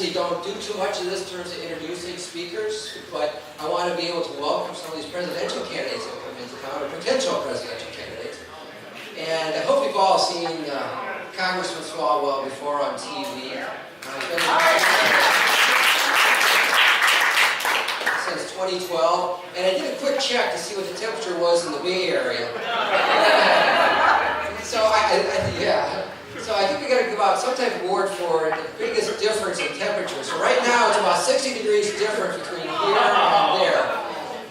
usually don't do too much of this in terms of introducing speakers, but I want to be able to welcome some of these presidential candidates that come into town, or potential presidential candidates. And I hope you've all seen Congressman Swalwell before on TV. Since 2012, and I did a quick check to see what the temperature was in the Bay Area. So I think we got to give out some type of award for the biggest difference in temperature. So right now it's about 60 degrees difference between here and there.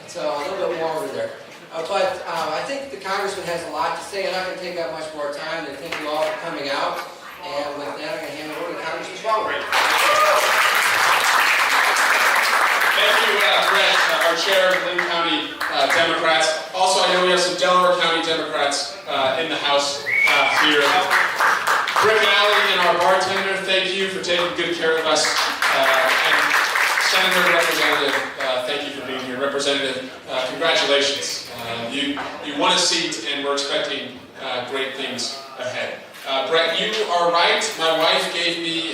So a little bit warmer there. But I think the Congressman has a lot to say. I'm not going to take up much more time. I thank you all for coming out. And with that, I'm going to hand it over to Congressman Swalwell. Thank you, Brett, our chair of Lynn County Democrats. Also, I know we have some Delaware County Democrats in the House here. Rick Alley and our bartender, thank you for taking good care of us. And Senator and Representative, thank you for being here. Representative, congratulations. You won a seat, and we're expecting great things ahead. Brett, you are right. My wife gave me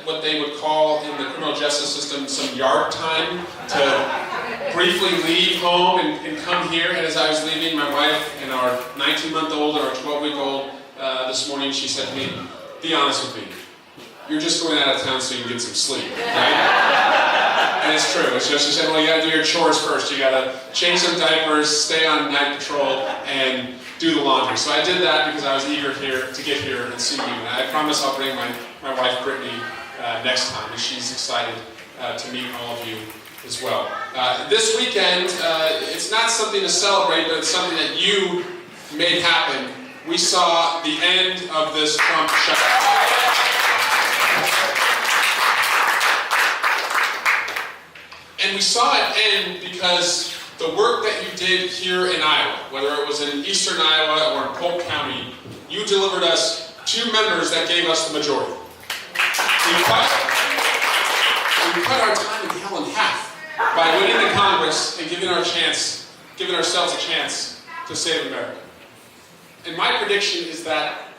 what they would call in the criminal justice system some yard time to briefly leave home and come here. And as I was leaving, my wife and our 19-month-old and our 12-week-old this morning, she said to me, "Be honest with me. You're just going out of town so you can get some sleep, right?" And it's true. She said, "Well, you got to do your chores first. You got to change some diapers, stay on night patrol, and do the laundry." So I did that because I was eager to get here and see you. And I promise I'll bring my wife Brittany next time, and she's excited to meet all of you as well. This weekend, it's not something to celebrate, but it's something that you made happen. We saw the end of this Trump shutdown. And we saw it end because the work that you did here in Iowa, whether it was in eastern Iowa or in Polk County, you delivered us 2 members that gave us the majority. We cut our time in hell in half by winning the Congress and giving ourselves a chance to save America. And my prediction is that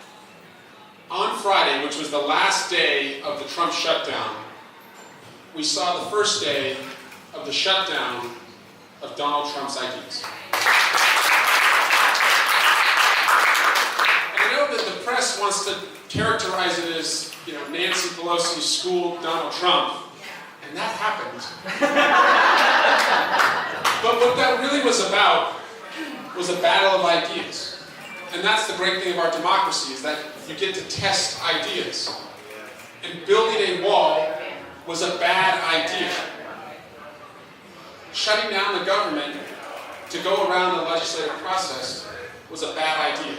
on Friday, which was the last day of the Trump shutdown, we saw the first day of the shutdown of Donald Trump's ideas. And I know that the press wants to characterize it as, Nancy Pelosi schooled Donald Trump, and that happened. But what that really was about was a battle of ideas. And that's the great thing of our democracy, is that you get to test ideas. And building a wall was a bad idea. Shutting down the government to go around the legislative process was a bad idea.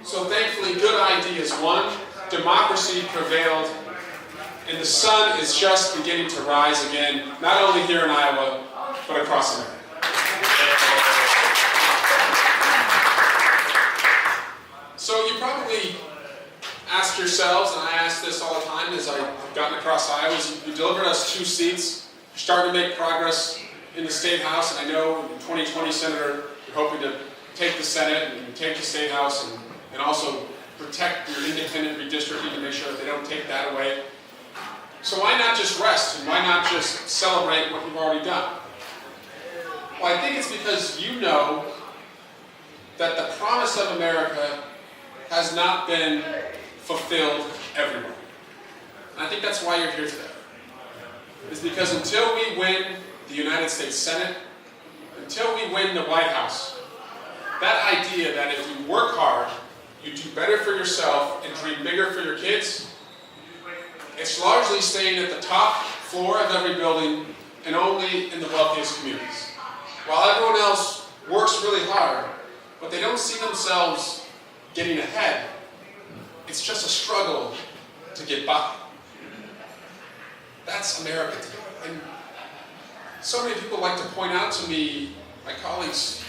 So thankfully, good ideas won, democracy prevailed, and the sun is just beginning to rise again, not only here in Iowa, but across America. So you probably ask yourselves, and I ask this all the time as I've gotten across Iowa, you delivered us 2 seats. You're starting to make progress in the State House, and I know in 2020, Senator, you're hoping to take the Senate and take the State House and also protect your independent redistricting to make sure that they don't take that away. So why not just rest, and why not just celebrate what you've already done? Well, I think it's because you know that the promise of America has not been fulfilled everywhere. And I think that's why you're here today. Is because until we win the United States Senate, until we win the White House, that idea that if you work hard, you do better for yourself and dream bigger for your kids, it's largely staying at the top floor of every building and only in the wealthiest communities. While everyone else works really hard, but they don't see themselves getting ahead, it's just a struggle to get by. That's America today. And so many people like to point out to me, my colleagues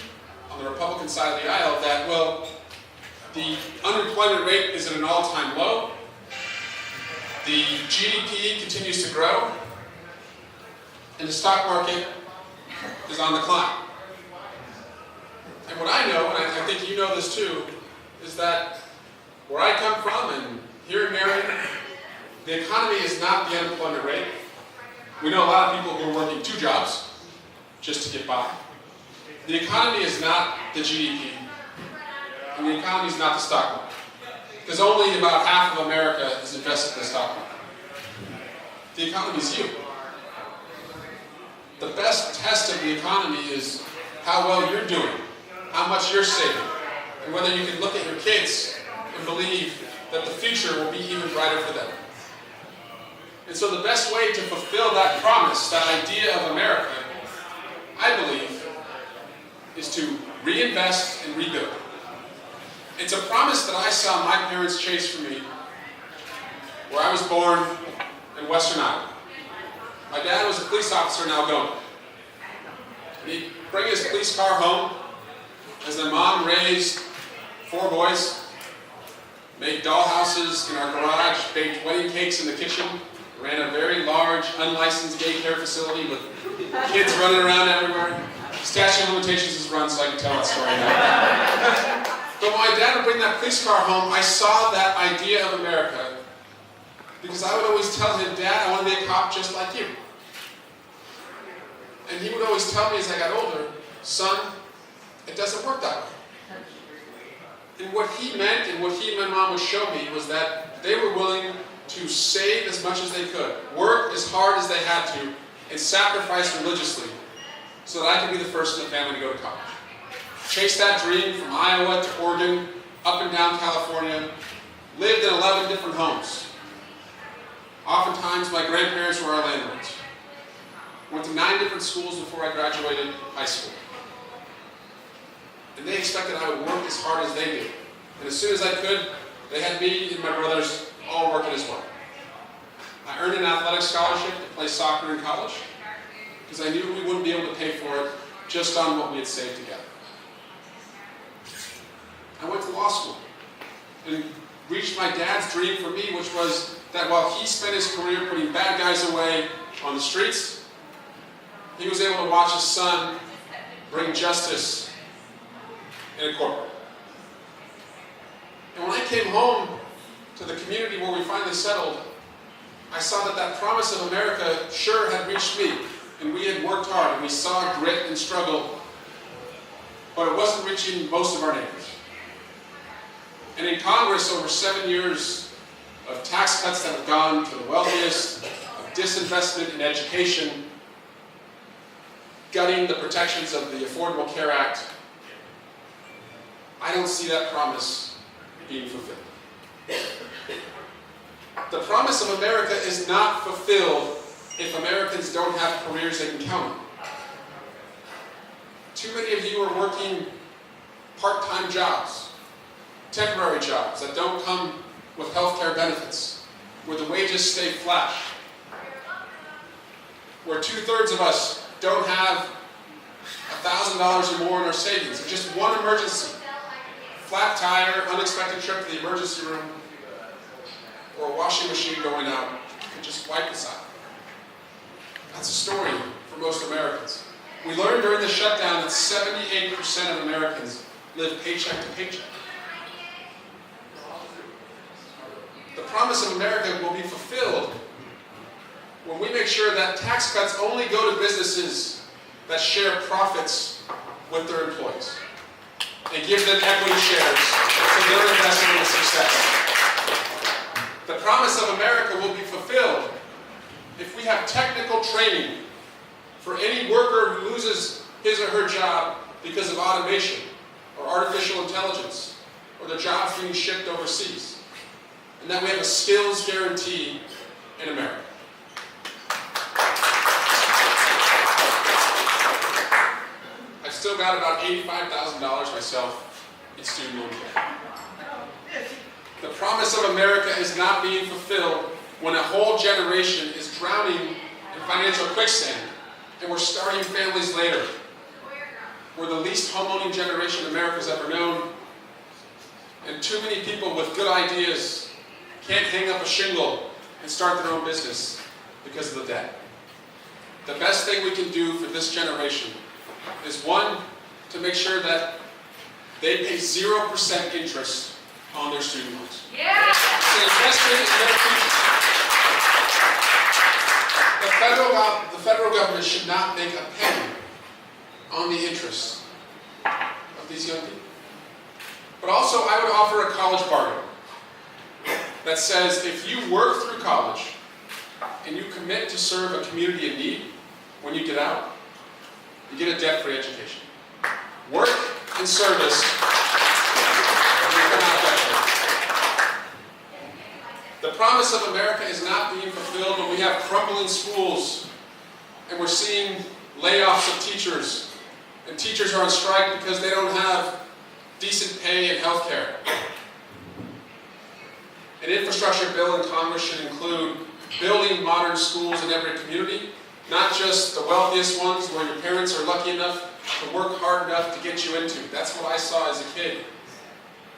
on the Republican side of the aisle, that, well, the unemployment rate is at an all-time low, the GDP continues to grow, and the stock market is on the climb. And what I know, and I think you know this too, is that where I come from and here in Marion, The economy is not the unemployment rate. We know a lot of people who are working 2 jobs just to get by. The economy is not the GDP, and the economy is not the stock market. Because only about half of America is invested in the stock market. The economy is you. The best test of the economy is how well you're doing, how much you're saving, and whether you can look at your kids and believe that the future will be even brighter for them. And so the best way to fulfill that promise, that idea of America, I believe, is to reinvest and rebuild. It's a promise that I saw my parents chase for me where I was born in Western Iowa. My dad was a police officer in Algona. And he'd bring his police car home as my mom raised 4 boys, made dollhouses in our garage, baked wedding cakes in the kitchen, ran a very large, unlicensed daycare facility with kids running around everywhere. Statute of limitations is run, so I can tell that story now. But when my dad would bring that police car home, I saw that idea of America because I would always tell him, Dad, I want to be a cop just like you. And he would always tell me as I got older, son, it doesn't work that way. And what he meant and what he and my mom would show me was that they were willing to save as much as they could, work as hard as they had to, and sacrifice religiously so that I could be the first in the family to go to college. Chased that dream from Iowa to Oregon, up and down California, lived in 11 different homes. Oftentimes my grandparents were our landlords. Went to 9 different schools before I graduated high school. And they expected I would work as hard as they did. And as soon as I could, they had me and my brothers all working as well. I earned an athletic scholarship to play soccer in college because I knew we wouldn't be able to pay for it just on what we had saved together. I went to law school and reached my dad's dream for me, which was that while he spent his career putting bad guys away on the streets, he was able to watch his son bring justice in a courtroom. And when I came home to the community where we finally settled, I saw that that promise of America sure had reached me, and we had worked hard, and we saw grit and struggle, but it wasn't reaching most of our neighbors. And in Congress, over 7 years of tax cuts that have gone to the wealthiest, of disinvestment in education, gutting the protections of the Affordable Care Act, I don't see that promise being fulfilled. The promise of America is not fulfilled if Americans don't have careers they can count on. Too many of you are working part-time jobs, temporary jobs that don't come with health care benefits, where the wages stay flat, where 2/3 of us don't have $1,000 or more in our savings, or just one emergency, flat tire, unexpected trip to the emergency room, or a washing machine going out can just wipe us out. That's a story for most Americans. We learned during the shutdown that 78% of Americans live paycheck to paycheck. The promise of America will be fulfilled when we make sure that tax cuts only go to businesses that share profits with their employees and give them equity shares so they're investing in the success. The promise of America will be fulfilled if we have technical training for any worker who loses his or her job because of automation or artificial intelligence or their jobs being shipped overseas, and that we have a skills guarantee in America. I've still got about $85,000 myself in student loan debt. The promise of America is not being fulfilled when a whole generation is drowning in financial quicksand and we're starting families later. We're the least homeowning generation America's ever known, and too many people with good ideas can't hang up a shingle and start their own business because of the debt. The best thing we can do for this generation is, one, to make sure that they pay 0% interest on their student loans. Yeah. It's an investment in their future. The federal government should not make a penny on the interests of these young people. But also, I would offer a college bargain that says if you work through college and you commit to serve a community in need, when you get out, you get a debt-free education. Work and service, and you come out debt-free. The promise of America is not being fulfilled when we have crumbling schools and we're seeing layoffs of teachers, and teachers are on strike because they don't have decent pay and health care. An infrastructure bill in Congress should include building modern schools in every community, not just the wealthiest ones where your parents are lucky enough to work hard enough to get you into. That's what I saw as a kid.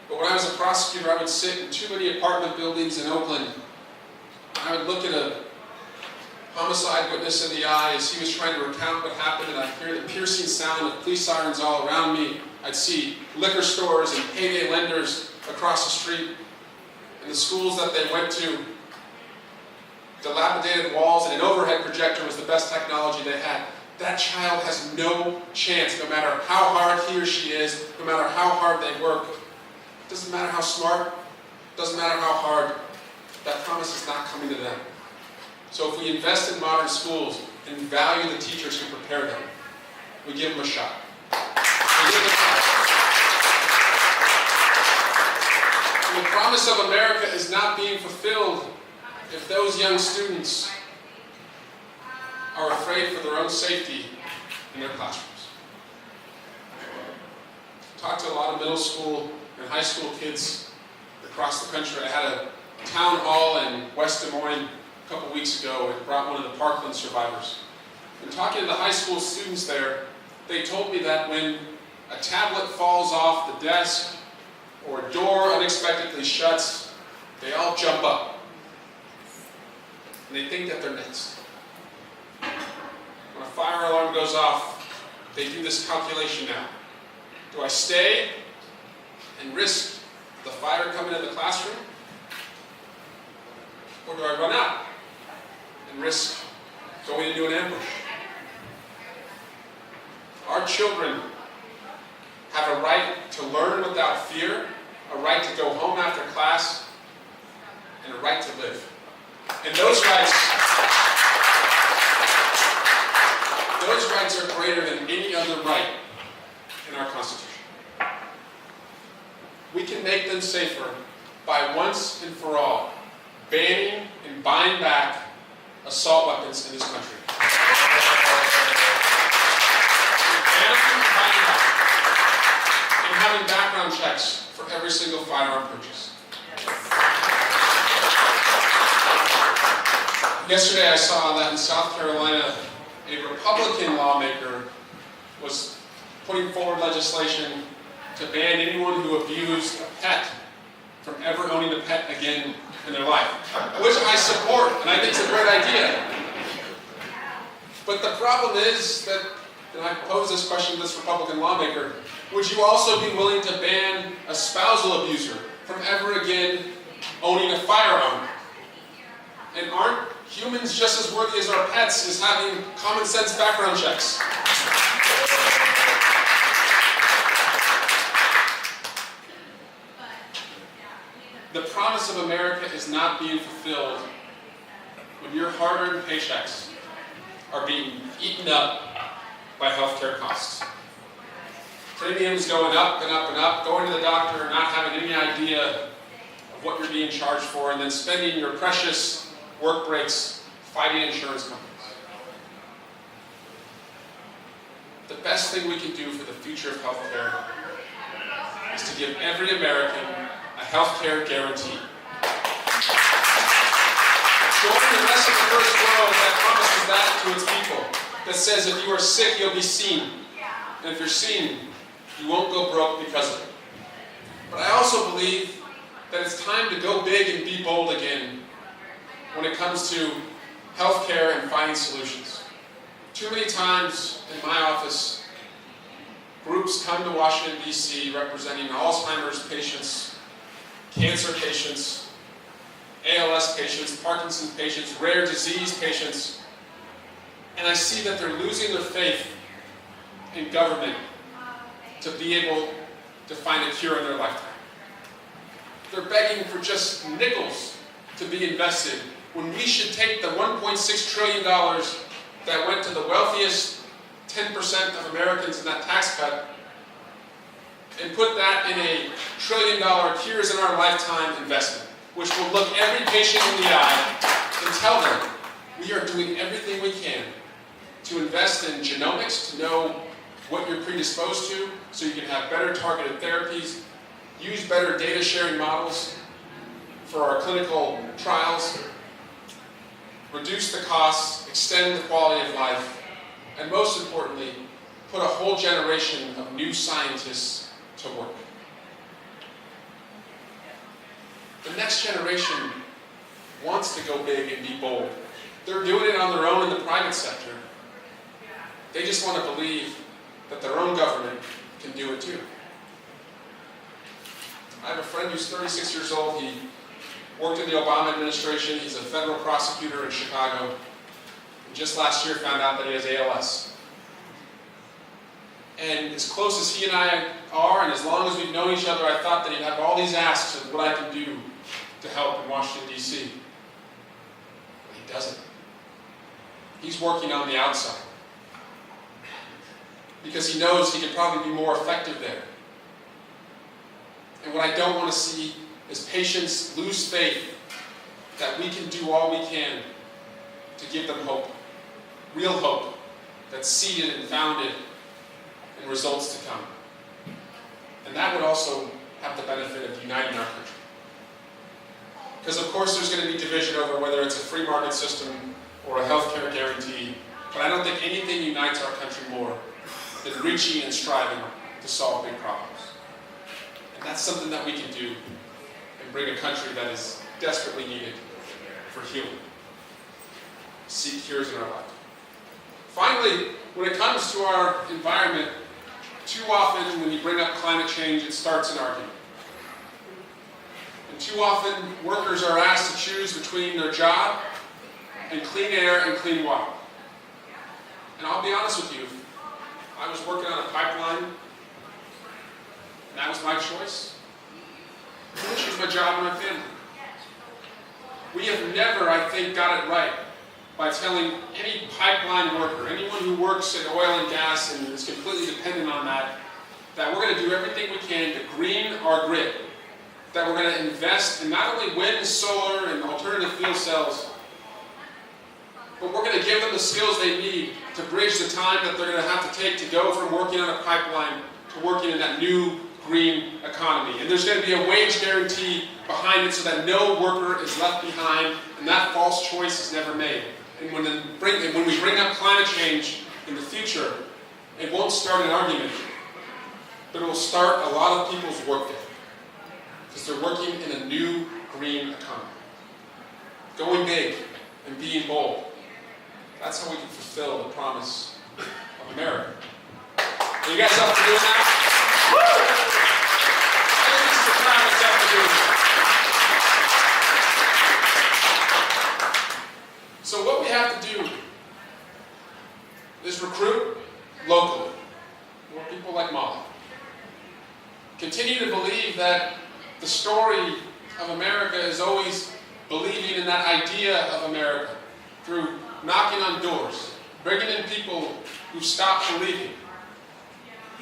But when I was a prosecutor, I would sit in too many apartment buildings in Oakland. I would look at a homicide witness in the eye as he was trying to recount what happened, and I'd hear the piercing sound of police sirens all around me. I'd see liquor stores and payday lenders across the street, and the schools that they went to, dilapidated walls and an overhead projector was the best technology they had. That child has no chance, no matter how hard he or she is, no matter how hard they work. It doesn't matter how smart, it doesn't matter how hard, that promise is not coming to them. So if we invest in modern schools and value the teachers who prepare them, we give them a shot. We give them a shot. And the promise of America is not being fulfilled if those young students are afraid for their own safety in their classrooms. I talked to a lot of middle school and high school kids across the country. I had a town hall in West Des Moines a couple weeks ago and brought one of the Parkland survivors. And talking to the high school students there, they told me that when a tablet falls off the desk or a door unexpectedly shuts, they all jump up. And they think that they're next. When a fire alarm goes off, they do this calculation now. Do I stay and risk the fire coming in the classroom? Or do I run out and risk going into an ambush? Our children have a right to learn without fear, a right to go home after class, and a right to live. And those rights are greater than any other right in our Constitution. We can make them safer by once and for all banning and buying back assault weapons in this country. And having background checks for every single firearm purchase. Yesterday I saw that in South Carolina, a Republican lawmaker was putting forward legislation to ban anyone who abused a pet from ever owning a pet again in their life, which I support, and I think it's a great idea. But the problem is that, and I pose this question to this Republican lawmaker, would you also be willing to ban a spousal abuser from ever again owning a firearm? And aren't humans just as worthy as our pets as having common sense background checks? The promise of America is not being fulfilled when your hard-earned paychecks are being eaten up by healthcare costs. Premiums going up and up and up, going to the doctor and not having any idea of what you're being charged for, and then spending your precious work breaks fighting insurance companies. The best thing we can do for the future of healthcare is to give every American a healthcare guarantee. Join the rest of the first world that promises that to its people, that says if you are sick, you'll be seen. And if you're seen, you won't go broke because of it. But I also believe that it's time to go big and be bold again when it comes to healthcare and finding solutions. Too many times in my office, groups come to Washington, D.C. representing Alzheimer's patients, cancer patients, ALS patients, Parkinson's patients, rare disease patients, And I see that they're losing their faith in government to be able to find a cure in their lifetime. They're begging for just nickels to be invested when we should take the $1.6 trillion that went to the wealthiest 10% of Americans in that tax cut and put that in a $1 trillion cures in our lifetime investment, which will look every patient in the eye and tell them we are doing everything we can to invest in genomics, to know what you're predisposed to, so you can have better targeted therapies, use better data sharing models for our clinical trials, reduce the costs, extend the quality of life, and most importantly, put a whole generation of new scientists to work. The next generation wants to go big and be bold. They're doing it on their own in the private sector. They just want to believe that their own government can do it too. I have a friend who's 36 years old. He worked in the Obama administration. He's a federal prosecutor in Chicago. And just last year found out that he has ALS. And as close as he and I are, and as long as we've known each other, I thought that he'd have all these asks of what I can do to help in Washington, D.C. But he doesn't. He's working on the outside because he knows he can probably be more effective there. And what I don't want to see is patients lose faith that we can do all we can to give them hope, real hope that's seeded and founded in results to come. And that would also have the benefit of uniting our country. Because of course there's going to be division over whether it's a free market system or a healthcare guarantee, but I don't think anything unites our country more than reaching and striving to solve big problems. And that's something that we can do and bring a country that is desperately needed for healing. Seek cures in our life. Finally, when it comes to our environment, too often when you bring up climate change, it starts an argument. And too often, workers are asked to choose between their job and clean air and clean water. And I'll be honest with you, I was working on a pipeline, and that was my choice. I choose my job and my family. We have never, I think, got it right by telling any pipeline worker, anyone who works in oil and gas and is completely dependent on that, that we're going to do everything we can to green our grid, that we're going to invest in not only wind, solar, and alternative fuel cells, but we're going to give them the skills they need to bridge the time that they're going to have to take to go from working on a pipeline to working in that new green economy. And there's going to be a wage guarantee behind it so that no worker is left behind and that false choice is never made. And when we bring up climate change in the future, it won't start an argument, but it will start a lot of people's workday. Because they're working in a new green economy. Going big and being bold. That's how we can fulfill the promise of America. Are you guys up for doing that? Woo! I think this is the time that's up for doing that. So what we have to do is recruit locally. More people like Molly. Continue to believe that the story of America is always believing in that idea of America through knocking on doors, bringing in people who stop believing,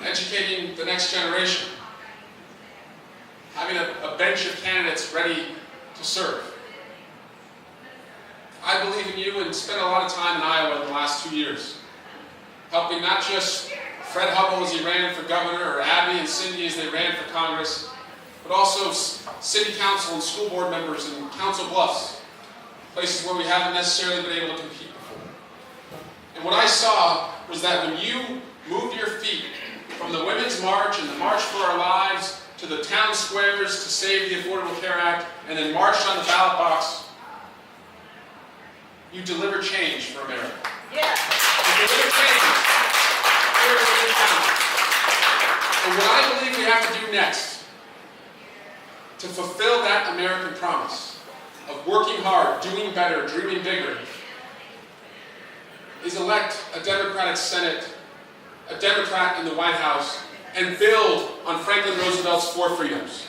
educating the next generation, having a bench of candidates ready to serve. I believe in you and spent a lot of time in Iowa in the last 2 years, helping not just Fred Hubble as he ran for governor, or Abby and Cindy as they ran for Congress, but also city council and school board members in Council Bluffs, places where we haven't necessarily been able to compete before. And what I saw was that when you moved your feet from the Women's March and the March for Our Lives to the town squares to save the Affordable Care Act, and then marched on the ballot box, you deliver change for America. Yeah. You deliver change here in this town. And what I believe we have to do next to fulfill that American promise of working hard, doing better, dreaming bigger, is elect a Democratic Senate, a Democrat in the White House, and build on Franklin Roosevelt's 4 freedoms.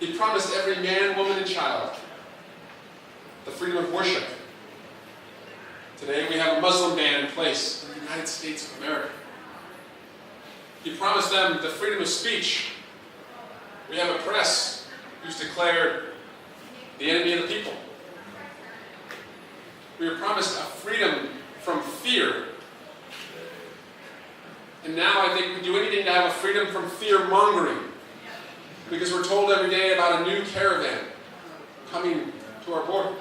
He promised every man, woman, and child the freedom of worship. Today we have a Muslim ban in place in the United States of America. He promised them the freedom of speech. We have a press who's declared the enemy of the people. We were promised a freedom from fear. And now I think we do anything to have a freedom from fear-mongering, because we're told every day about a new caravan coming to our border.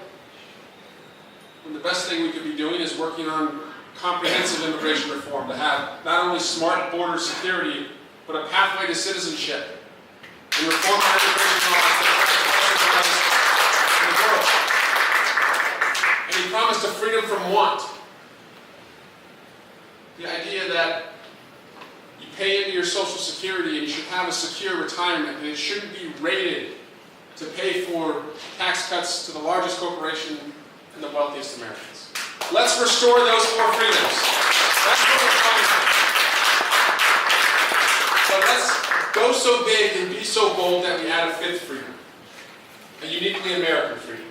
And the best thing we could be doing is working on comprehensive immigration reform to have not only smart border security, but a pathway to citizenship, and reform our immigration laws that in the world. And he promised a freedom from want. The idea that you pay into your Social Security and you should have a secure retirement, and it shouldn't be rated to pay for tax cuts to the largest corporation and the wealthiest Americans. Let's restore those 4 freedoms. That's what we're promising. But let's go so big and be so bold that we add a 5th freedom, a uniquely American freedom.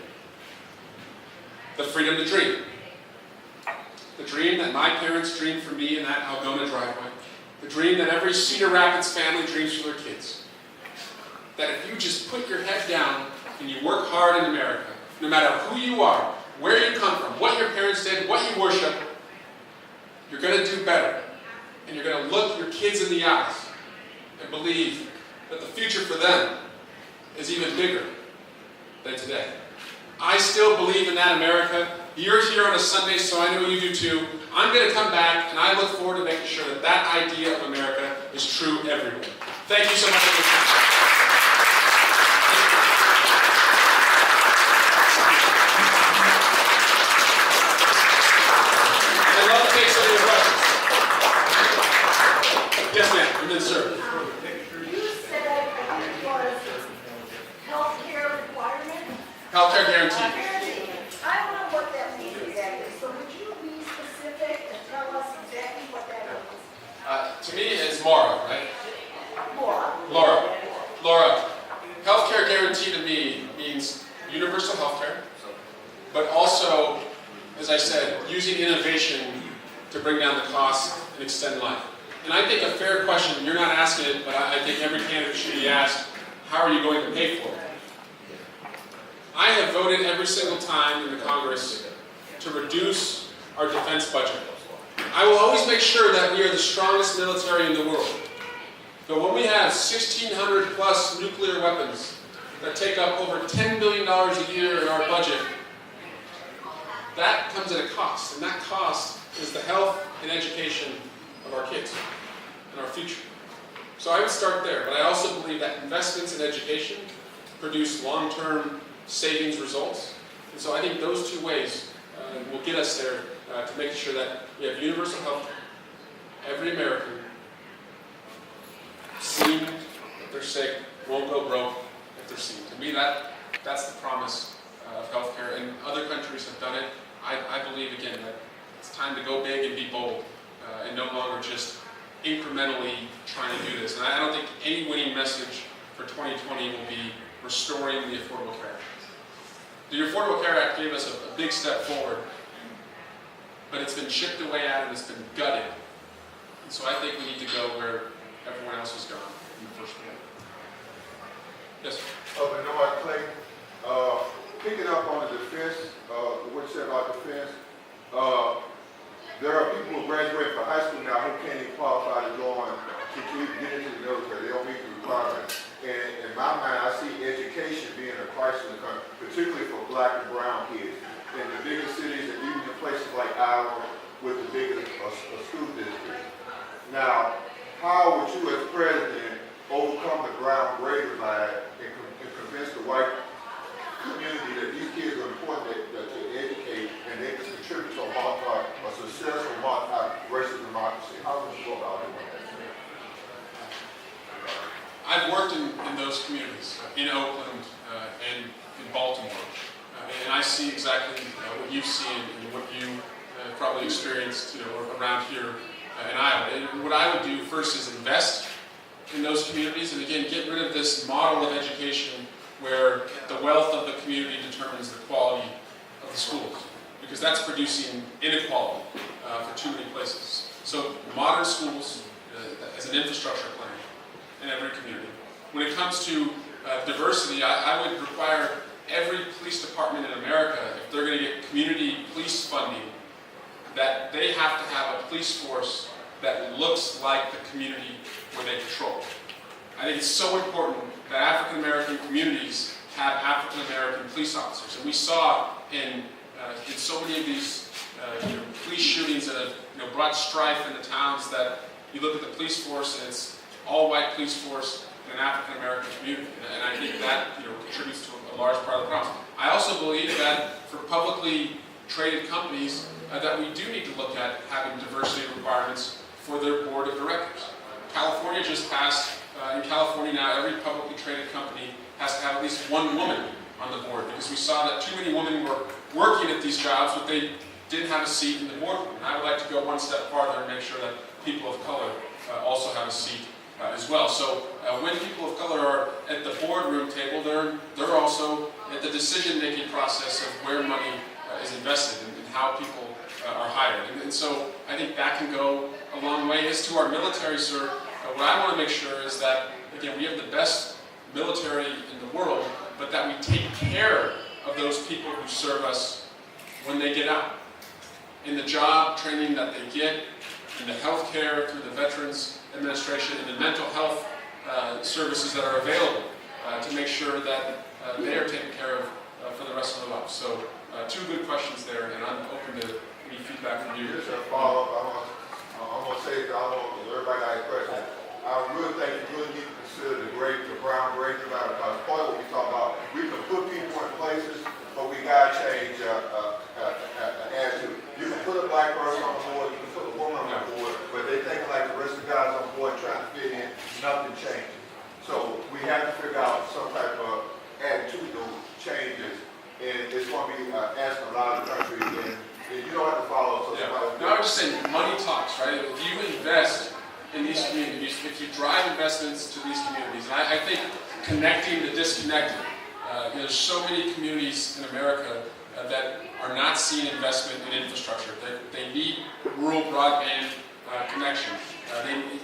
The freedom to dream. The dream that my parents dreamed for me in that Algona driveway. The dream that every Cedar Rapids family dreams for their kids. That if you just put your head down and you work hard in America, no matter who you are, where you come from, what your parents did, what you worship, you're going to do better. And you're going to look your kids in the eyes and believe that the future for them is even bigger than today. I still believe in that America. You're here on a Sunday, so I know you do too. I'm going to come back, and I look forward to making sure that that idea of America is true everywhere. Thank you so much for listening. I'd love to take some of your questions. Yes, ma'am. And then, sir. You said it was healthcare requirement? Healthcare guarantee. I don't know what that means exactly, so would you be specific and tell us exactly what that means? To me, it's Laura, right? More. Laura, healthcare guarantee to me means universal healthcare, but also, as I said, using innovation to bring down the cost and extend life. And I think a fair question, you're not asking it, but I think every candidate should be asked, how are you going to pay for it? I have voted every single time in the Congress to reduce our defense budget. I will always make sure that we are the strongest military in the world. But when we have 1,600 plus nuclear weapons that take up over $10 billion a year in our budget, that comes at a cost. And that cost is the health and education of our kids and our future. So I would start there. But I also believe that investments in education produce long-term savings results. And so I think those 2 ways will get us there to make sure that we have universal health. Every American, seen if they're sick, won't go broke if they're seen. To me, that's the promise of healthcare, and other countries have done it. I believe, again, that it's time to go big and be bold, and no longer just incrementally trying to do this. And I don't think any winning message for 2020 will be restoring the Affordable Care Act. The Affordable Care Act gave us a big step forward, but it's been chipped away at and it's been gutted. And so I think we need to go where everyone else has gone in the first place. Yes? Benoit Clay, picking up on the defense, what you said about defense, there are people who graduate from high school now who can't even qualify to go on to get into the military. They don't meet the requirements. And in my mind, I see education being a crisis in the country, particularly for black and brown kids. In the bigger cities and even in places like Iowa with the bigger school districts. Now, how would you as president overcome the ground grade line and convince the white community that these kids are important to educate and they can contribute to a successful multi-racial democracy? How would you go about it? I've worked in those communities, in Oakland and in Baltimore, and I see exactly what what you've seen and what you probably experienced, around here in Iowa. And what I would do first is invest in those communities, and again, get rid of this model of education where the wealth of the community determines the quality of the schools, because that's producing inequality for too many places. So modern schools as an infrastructure plan in every community. When it comes to diversity, I would require every police department in America, if they're going to get community police funding, that they have to have a police force that looks like the community where they patrol. I think it's so important that African American communities have African American police officers, and we saw in so many of these police shootings that have brought strife in the towns that you look at the police force and it's all white police force in an African American community, and I think that contributes to a large part of the problem. I also believe that for publicly traded companies that we do need to look at having diversity requirements for their board of directors. California just passed. In California now, every publicly traded company has to have at least one woman on the board, because we saw that too many women were working at these jobs, but they didn't have a seat in the boardroom. And I would like to go one step farther and make sure that people of color also have a seat as well. So when people of color are at the boardroom table, they're also at the decision-making process of where money is invested and how people are hired. And so I think that can go a long way. As to our military, sir, what I want to make sure is that, again, we have the best military in the world, but that we take care of those people who serve us when they get out. In the job training that they get, in the health care through the Veterans Administration, in the mental health services that are available to make sure that they are taken care of for the rest of their lives. So two good questions there, and I'm open to any feedback from you. Just a follow-up, I'm going to say it, everybody got a question. I really think you really need to consider the brown grade about it, because part of what we talk about, we can put people in places, but we got to change attitude. You can put a black person on the board, you can put a woman on the board, but they think like the rest of the guys on the board trying to fit in, nothing changes. So we have to figure out some type of attitudinal changes, and it's going to be asking a lot of countries, and you don't have to follow. So No, I'm just saying, money talks, right? If you invest in these communities, if you drive investments to these communities, and I think connecting the disconnected, there's so many communities in America that are not seeing investment in infrastructure. They need rural broadband connection.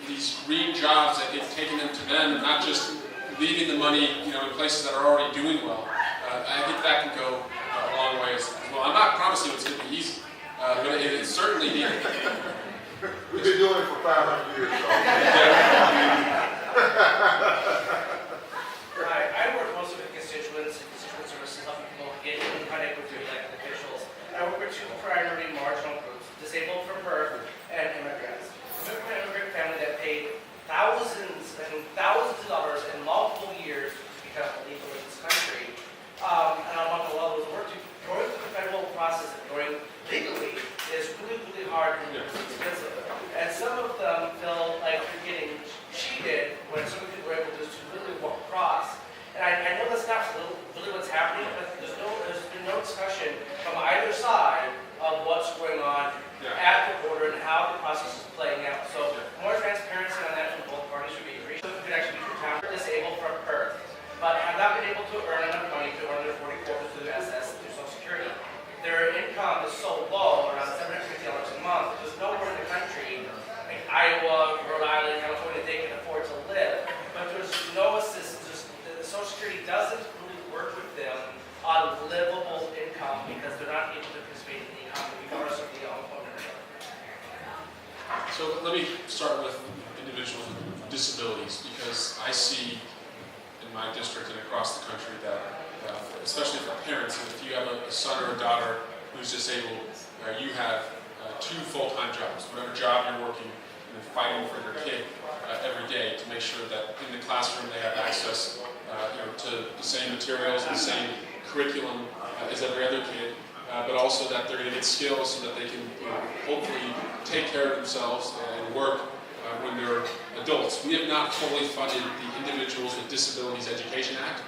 These green jobs, that it's taking them to them and not just leaving the money in places that are already doing well. I think that can go a long way as well. I'm not promising it's going to be easy, but it's certainly needed. We've been doing it for 500 years, so. I work mostly with constituent services, helping people get in contact with your elected officials. I work with two primary marginal groups, disabled from birth and immigrants. I'm an immigrant family that paid thousands and thousands of dollars in multiple years to become legal in this country. And I'm not the level of work to going through the federal process and going legally is really, really hard and expensive. And some of them feel like they're getting cheated when some people are able to just really walk across. And I know that's not really what's happening, but there's been no discussion from either side of what's going on at the border and how the process is playing out. So more transparency on that from both parties would be appreciated. We could actually be from town disabled from birth, but have not been able to earn enough money to earn their 44 through SS through Social Security. Their income is so low, around $750 a month, there's nowhere in the country, like Iowa, Rhode Island, California, they can afford to live, but there's no assistance. The Social Security doesn't really work with them on livable income because they're not able to participate in the economy regardless of the unemployment rate. So let me start with individuals with disabilities, because I see in my district and across the country that especially for parents, if you have a son or a daughter who's disabled, you have two full-time jobs, whatever job you're working, fighting for your kid every day to make sure that in the classroom they have access to the same materials and the same curriculum as every other kid, but also that they're going to get skills so that they can hopefully take care of themselves and work when they're adults. We have not fully funded the Individuals with Disabilities Education Act.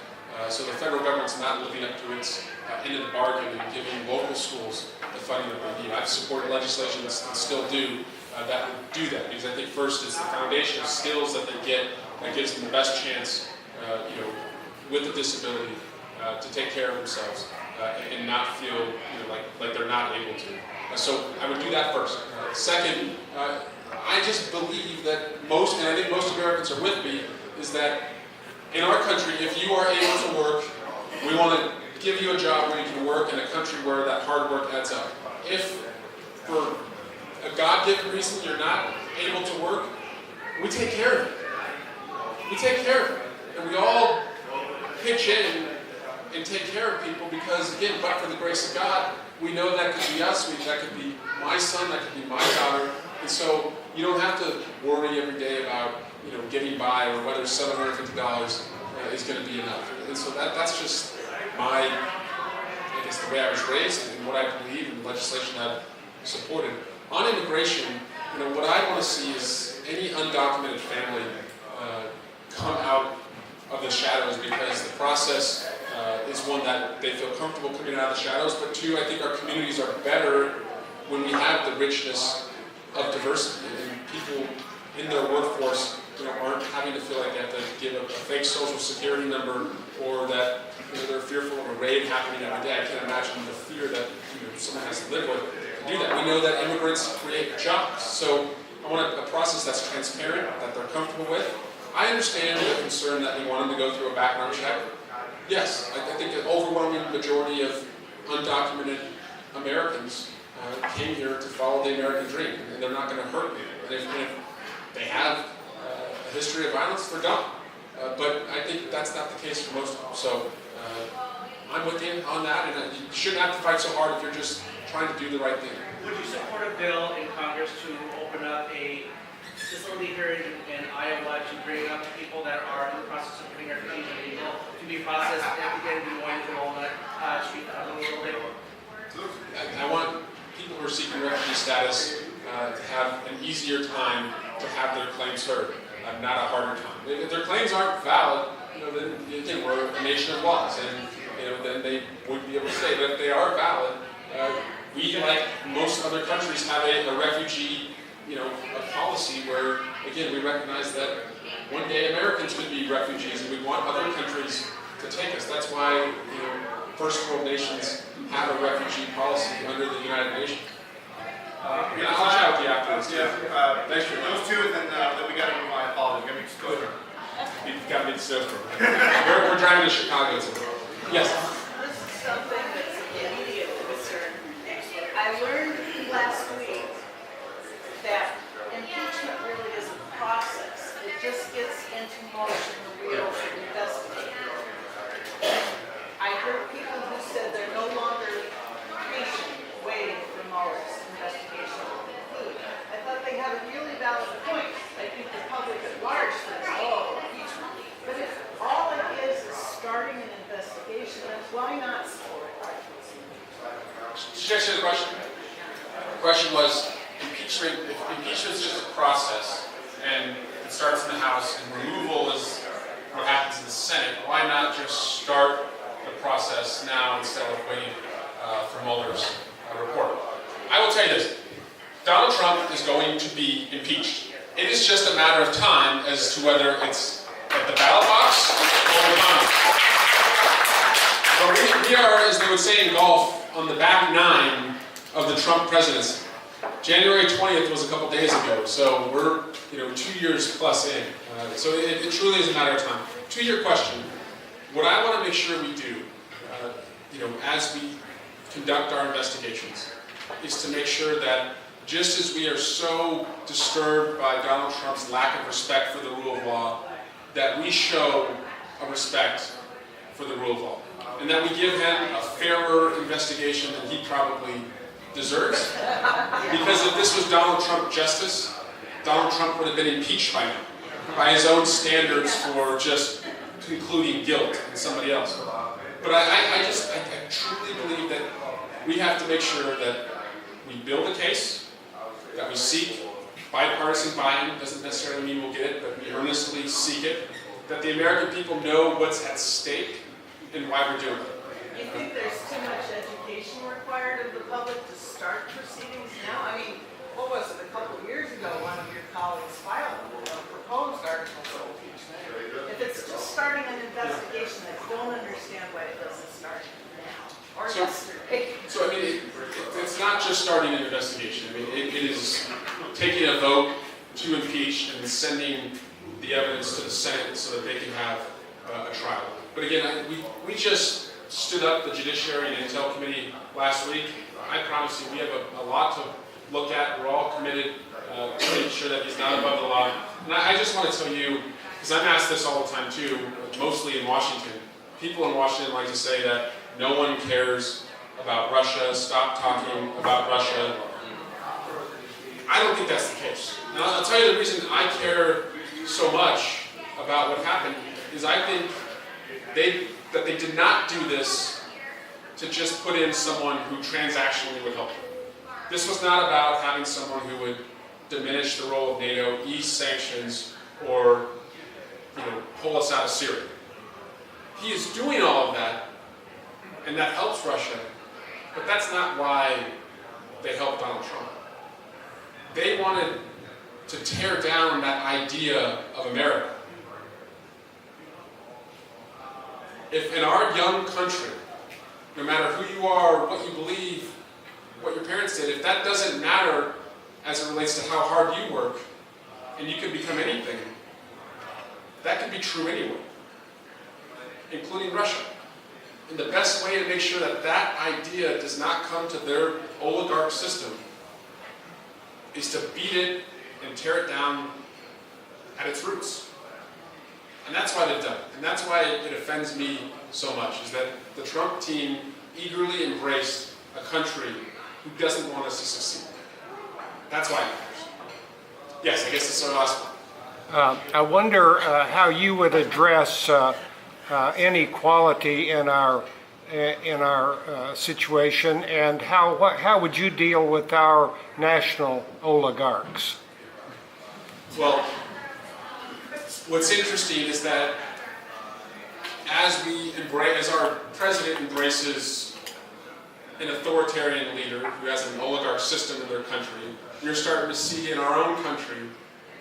So the federal government's not living up to its end of the bargain and giving local schools the funding that they need. I've supported legislation and still do that would do that, because I think first it's the foundation of skills that they get that gives them the best chance, with a disability, to take care of themselves and not feel like they're not able to. So I would do that first. Second, I just believe that most, and I think most Americans are with me, is that in our country, if you are able to work, we want to give you a job where you can work in a country where that hard work adds up. If for a God-given reason you're not able to work, we take care of it. We take care of it. And we all pitch in and take care of people because, again, but for the grace of God, we know that could be us, that could be my son, that could be my daughter. And so you don't have to worry every day about getting by or whether $750 is going to be enough. And so that's just I guess the way I was raised and what I believe in the legislation I've supported. On immigration, what I want to see is any undocumented family come out of the shadows, because the process is one that they feel comfortable coming out of the shadows, but two, I think our communities are better when we have the richness of diversity and people in their workforce aren't having to feel like they have to give a fake social security number, or that they're fearful of a raid happening every day. I can't imagine the fear that someone has to live with to do that. We know that immigrants create jobs, so I want a process that's transparent, that they're comfortable with. I understand the concern that we want them to go through a background check. Yes, I think an overwhelming majority of undocumented Americans came here to follow the American dream, and they're not going to hurt me. And if they have a history of violence, they're gone. But I think that's not the case for most of them. So I'm with you on that, and you shouldn't have to fight so hard if you're just trying to do the right thing. Would you support a bill in Congress to open up a facility here in Iowa to bring up people that are in the process of putting refugees in illegal to be processed and again be going to Walnut Street a little bit? I want people who are seeking refugee status to have an easier time to have their claims heard, not a harder time. If their claims aren't valid, then again, we're a nation of laws, and then they would be able to say. But if they are valid, we, like most other countries, have a refugee, a policy where, again, we recognize that one day Americans would be refugees, and we want other countries to take us. That's why, first world nations have a refugee policy under the United Nations. I'll chat with you afterwards. Thanks for those two, and then we got to move on. I apologize. Got me disclosure. You've got me to stuff. We're driving to Chicago today. Yes. This is something that's immediate concern. I learned last week that impeachment really is a process. It just gets into motion the wheels of investigating. I heard people who said they're no longer patient, waiting for Mueller's investigation to conclude. I thought they had a really valid point. I think the public at large says, oh, impeachment. But if all it is starting an investigation, then why not support it? Did you answer the question? The question was, impeachment is just a process, and it starts in the House, and removal is what happens in the Senate. Why not just start the process now instead of waiting for Mueller's report? I will tell you this. Donald Trump is going to be impeached. It is just a matter of time as to whether it's at the ballot box or the Congress. But we are, as they would say in golf, on the back nine of the Trump presidency. January 20th was a couple days ago, so we're 2 years plus in. So it truly is a matter of time. To your question, what I want to make sure we do, as we conduct our investigations, is to make sure that just as we are so disturbed by Donald Trump's lack of respect for the rule of law, that we show a respect for the rule of law. And that we give him a fairer investigation than he probably deserves. Because if this was Donald Trump justice, Donald Trump would have been impeached by now, by his own standards for just concluding guilt in somebody else. But I truly believe that we have to make sure that we build a case, that we seek bipartisan buy-in. Doesn't necessarily mean we'll get it, but we earnestly seek it. That the American people know what's at stake, and why we're doing it. You think there's too much education required of the public to start proceedings now? I mean, what was it, a couple of years ago, one of your colleagues filed a proposed article for impeachment. If it's just starting an investigation, I don't understand why it doesn't start now or yesterday. So I mean, it's not just starting an investigation. I mean, it is taking a vote to impeach and sending the evidence to the Senate so that they can have a trial. But again, we just stood up the Judiciary and Intel Committee last week. I promise you, we have a lot to look at. We're all committed to making sure that he's not above the law. And I just want to tell you, because I'm asked this all the time too, mostly in Washington. People in Washington like to say that no one cares about Russia, stop talking about Russia. I don't think that's the case. And I'll tell you the reason I care so much about what happened is I think that they did not do this to just put in someone who transactionally would help them. This was not about having someone who would diminish the role of NATO, ease sanctions, or pull us out of Syria. He is doing all of that, and that helps Russia, but that's not why they helped Donald Trump. They wanted to tear down that idea of America. If in our young country, no matter who you are, what you believe, what your parents did, if that doesn't matter as it relates to how hard you work, and you can become anything, that can be true anywhere, including Russia. And the best way to make sure that that idea does not come to their oligarch system is to beat it and tear it down at its roots. And that's why they've done it. And that's why it offends me so much, is that the Trump team eagerly embraced a country who doesn't want us to succeed. That's why it matters. Yes, I guess it's our last one. I wonder how you would address inequality in our situation, and how would you deal with our national oligarchs? Well, what's interesting is that as our president embraces an authoritarian leader who has an oligarch system in their country, we're starting to see in our own country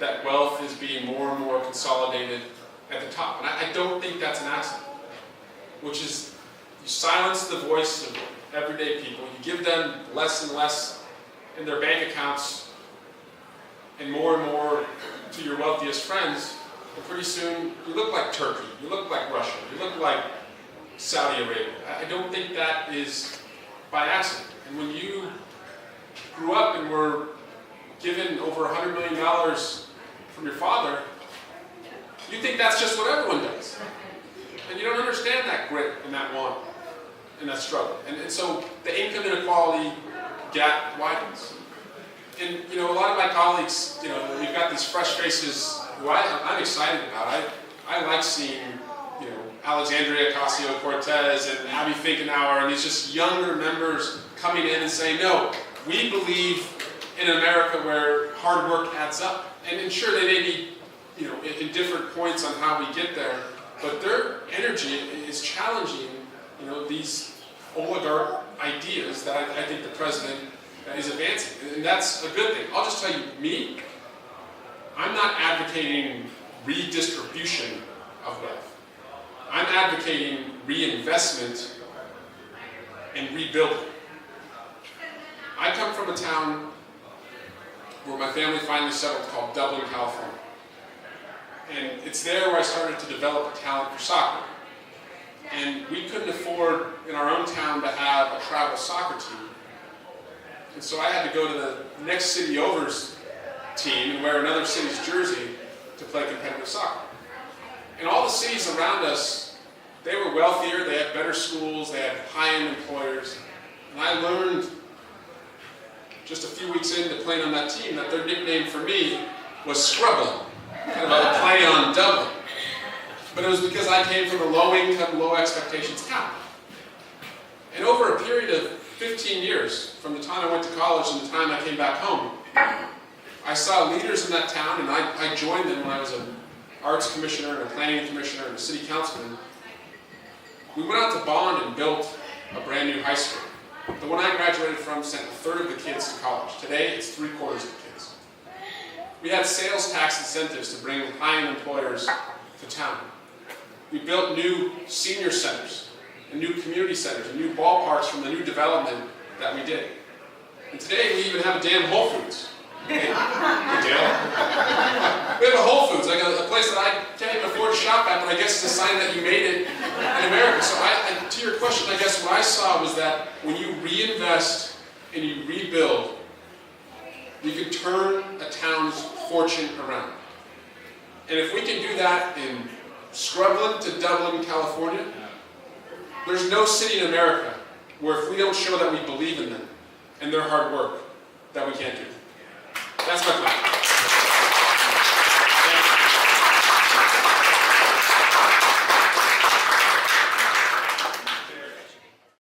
that wealth is being more and more consolidated at the top. And I don't think that's an accident, which is you silence the voice of everyday people, you give them less and less in their bank accounts and more to your wealthiest friends, and pretty soon you look like Turkey, you look like Russia, you look like Saudi Arabia. I don't think that is by accident. And when you grew up and were given over $100 million from your father, you think that's just what everyone does. And you don't understand that grit and that want and that struggle. And so the income inequality gap widens. And a lot of my colleagues, we've got these fresh faces who I'm excited about. I like seeing, Alexandria Ocasio-Cortez and Abby Finkenauer and these just younger members coming in and saying, no, we believe in an America where hard work adds up. And sure, they may be, in different points on how we get there, but their energy is challenging, these oligarch ideas that I think the president is advancing. And that's a good thing. I'll just tell you, I'm not advocating redistribution of wealth. I'm advocating reinvestment and rebuilding. I come from a town where my family finally settled called Dublin, California. And it's there where I started to develop a talent for soccer. And we couldn't afford in our own town to have a travel soccer team. And so I had to go to the next city over's team and wear another city's jersey to play competitive soccer. And all the cities around us, they were wealthier, they had better schools, they had high-end employers. And I learned just a few weeks into playing on that team that their nickname for me was Scrubbin', kind of a play on Dublin. But it was because I came from a low-income, low-expectations town. And over a period of 15 years, from the time I went to college and the time I came back home, I saw leaders in that town, and I joined them when I was an arts commissioner, and a planning commissioner, and a city councilman, We went out to Bond and built a brand new high school. The one I graduated from sent a third of the kids to college. Today, it's 3/4 of the kids. We had sales tax incentives to bring high-end employers to town. We built new senior centers, and new community centers, and new ballparks from the new development that we did. And today, we even have a damn Whole Foods. Hey, Dale. We have a Whole Foods, like a place that I can't even afford to shop at, but I guess it's a sign that you made it in America. So to your question, I guess what I saw was that when you reinvest and you rebuild, you can turn a town's fortune around. And if we can do that in Scrubland to Dublin, California, there's no city in America where if we don't show that we believe in them and their hard work, that we can't do. That's my plan.